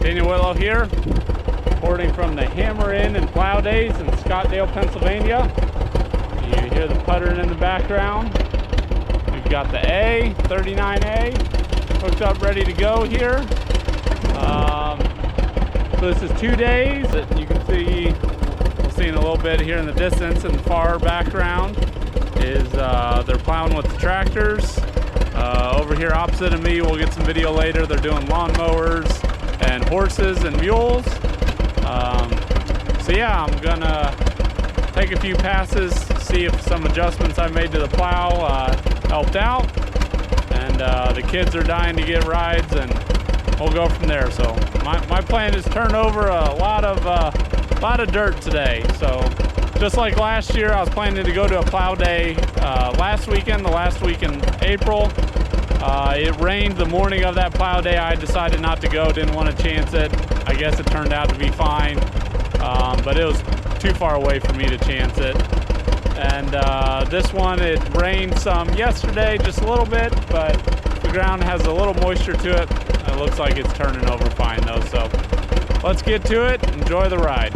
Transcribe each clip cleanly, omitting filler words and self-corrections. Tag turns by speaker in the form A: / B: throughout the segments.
A: Whitlow here, reporting from the Hammer Inn and Plow Days in Scottdale, Pennsylvania. You hear the puttering in the background. We've got the A, 39A, hooked up, ready to go here. So this is 2 days. You can see, we'll see in a little bit here in the distance, in the far background, is they're plowing with the tractors. Over here opposite of me, we'll get some video later, they're doing lawnmowers and horses and mules. So yeah, I'm gonna take a few passes, see if some adjustments I made to the plow helped out. And the kids are dying to get rides, and we'll go from there. So my plan is turn over a lot of dirt today. So just like last year, I was planning to go to a plow day last weekend, the last week in April. It rained the morning of that plow day. I decided not to go, didn't want to chance it. I guess it turned out to be fine, but it was too far away for me to chance it. And this one, it rained some yesterday, just a little bit, but the ground has a little moisture to it. It looks like it's turning over fine though, so let's get to it, enjoy the ride.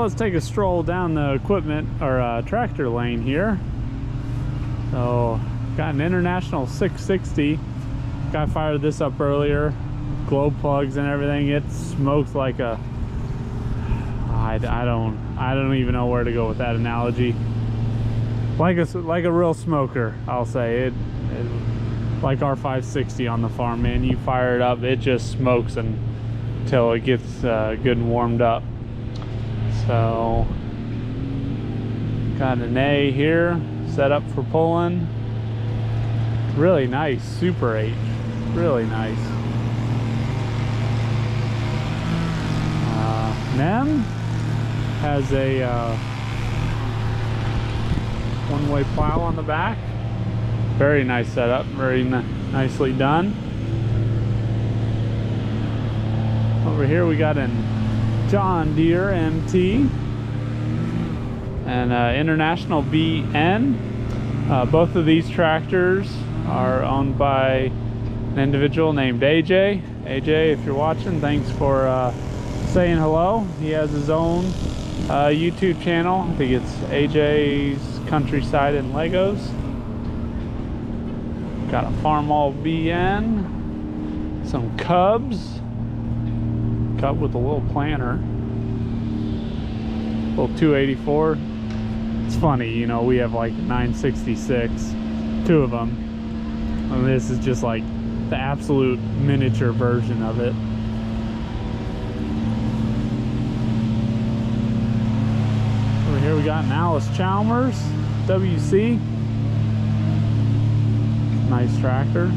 A: let's take a stroll down the equipment or tractor lane here. So got an International 660. Guy fired this up earlier, glow plugs and everything. It smokes like a, I don't even know where to go with that analogy. Like a real smoker, I'll say. It like our 560 on the farm, man. You fire it up, it just smokes until it gets good and warmed up. So got an A here set up for pulling. Really nice Super 8, really nice. Nem has a one-way plow on the back. Very nice setup, very nicely done. Over here we got an John Deere MT and International BN. Both of these tractors are owned by an individual named AJ. AJ, if you're watching, thanks for saying hello. He has his own YouTube channel. I think it's AJ's Countryside and Legos. Got a Farmall BN, some Cubs, Cub with a little planter, little 284. It's funny, you know, we have like 966, two of them, and this is just like the absolute miniature version of it. Over here we got an Alice Chalmers WC. Nice tractor.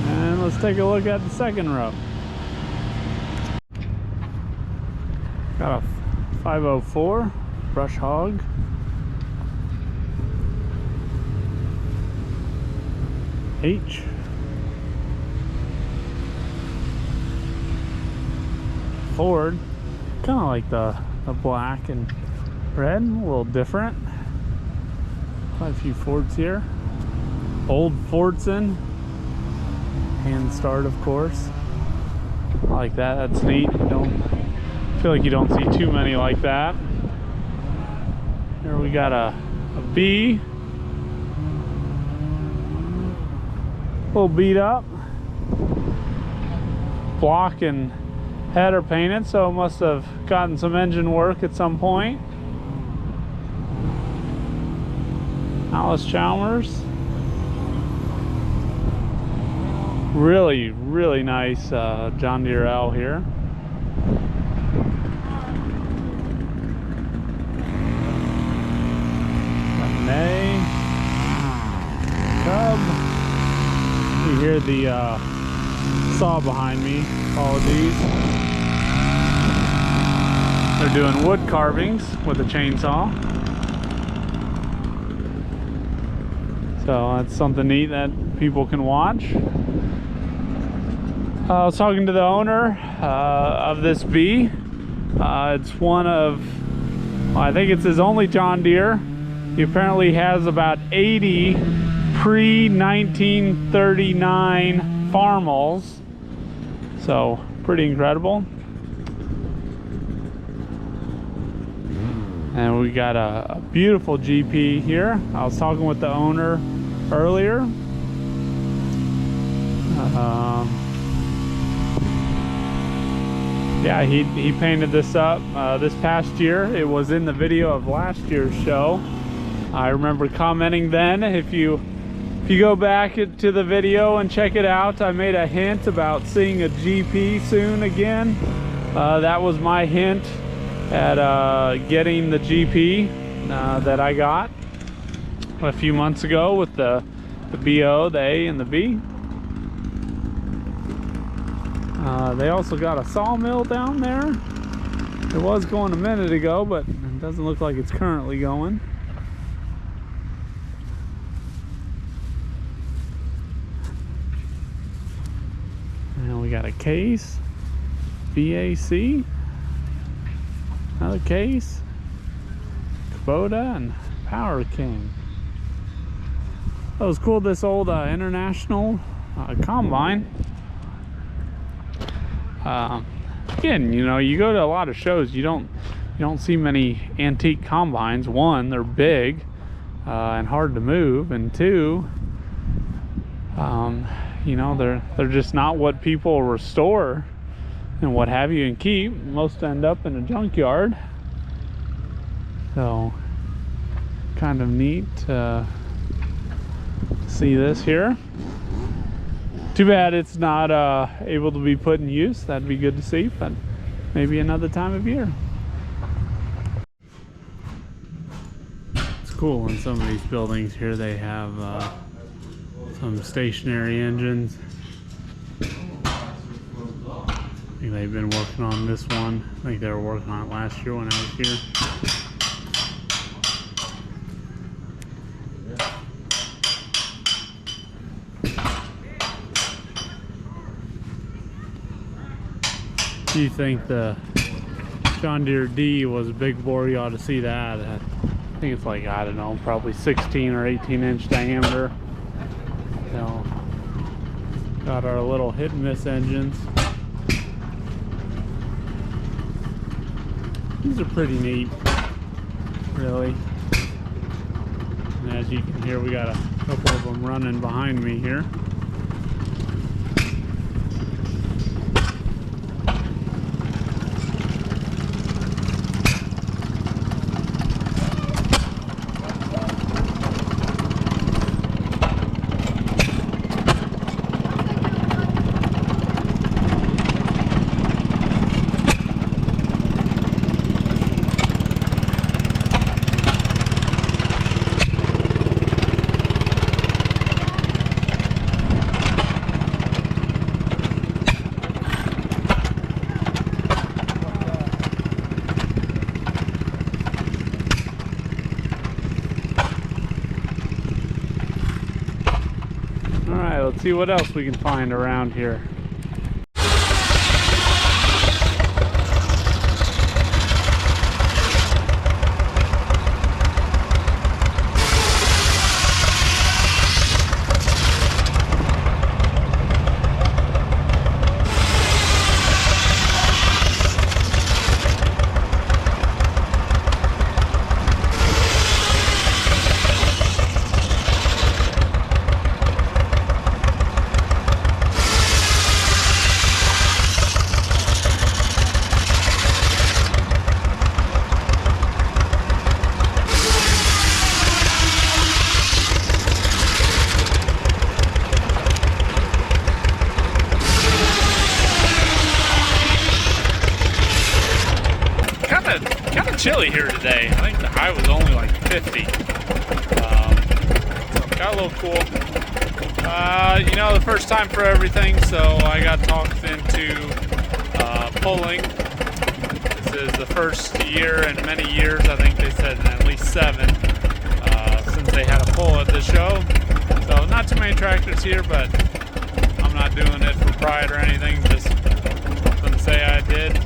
A: And let's take a look at the second row. Got a 504 brush hog. H. Ford, kind of like the black and red, a little different. Quite a few Fords here. Old Fordson, hand start, of course. I like that. That's neat. I feel like you don't see too many like that. Here we got a B, a little beat up. Block and head are painted, so it must have gotten some engine work at some point. Alice Chalmers. Really, really nice John Deere L here. Got an A. Cub. You hear the saw behind me. Apologies. They're doing wood carvings with a chainsaw. So that's something neat that people can watch. I was talking to the owner of this B. It's one of, well, I think it's his only John Deere. He apparently has about 80 pre-1939 Farmalls. So pretty incredible. And we got a beautiful GP here. I was talking with the owner earlier. Yeah, he painted this up this past year. It was in the video of last year's show. I remember commenting then. If you go back to the video and check it out, I made a hint about seeing a GP soon again. That was my hint at getting the GP that I got a few months ago with the BO, the A, and the B. They also got a sawmill down there. It was going a minute ago, but it doesn't look like it's currently going. And we got a case, VAC, another case, Kubota, and Power King. That was cool. This old International combine. Again, you know, you go to a lot of shows, you don't see many antique combines. One, they're big and hard to move, and two, you know, they're just not what people restore and what have you and keep. Most end up in a junkyard. So kind of neat to see this here. Too bad it's not able to be put in use. That'd be good to see, but maybe another time of year. It's cool in some of these buildings here they have some stationary engines. I think they've been working on this one. I think they were working on it last year when I was here. If you think the John Deere D was a big bore, you ought to see that. I think it's like, I don't know, probably 16 or 18 inch diameter. So, got our little hit and miss engines. These are pretty neat, really. And as you can hear, we got a couple of them running behind me here. Let's see what else we can find around here. Chilly here today. I think the high was only like 50. So got a little cool. You know, the first time for everything, so I got talked into pulling. This is the first year in many years, I think they said in at least 7, since they had a pull at the show. So not too many tractors here, but I'm not doing it for pride or anything, just something to say I did.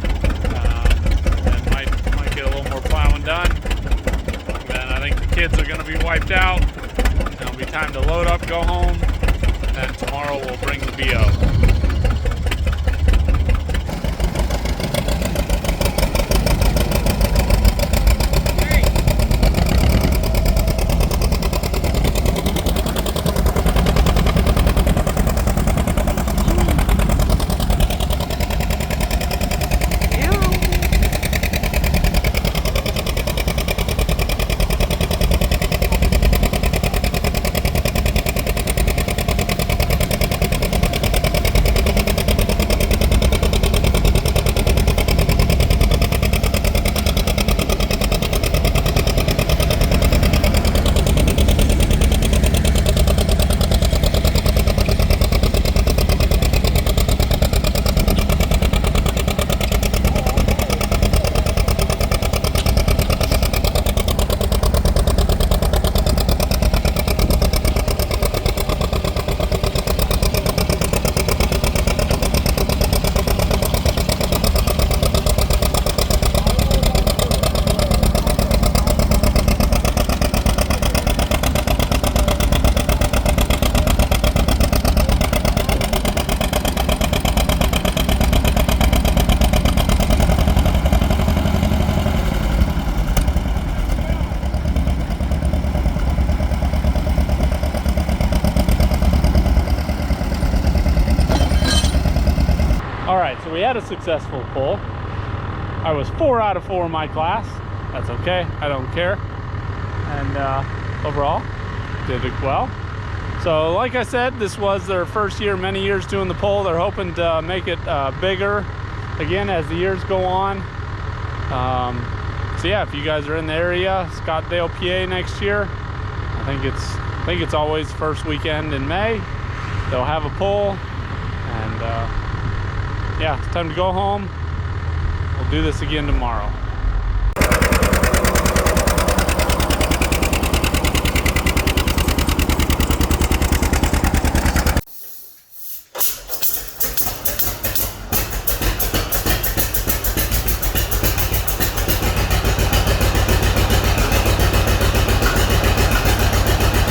A: Get a little more plowing done. Then I think the kids are going to be wiped out. It'll be time to load up, go home, and then tomorrow we'll bring the BO. had a successful pull. I was 4 out of 4 in my class. That's okay, I don't care. And overall, did it well. So like I said, this was their first year, many years doing the pull. They're hoping to make it bigger again as the years go on. So yeah, if you guys are in the area, Scottsdale, PA next year, I think it's always first weekend in May. They'll have a pull, and yeah, it's time to go home. We'll do this again tomorrow.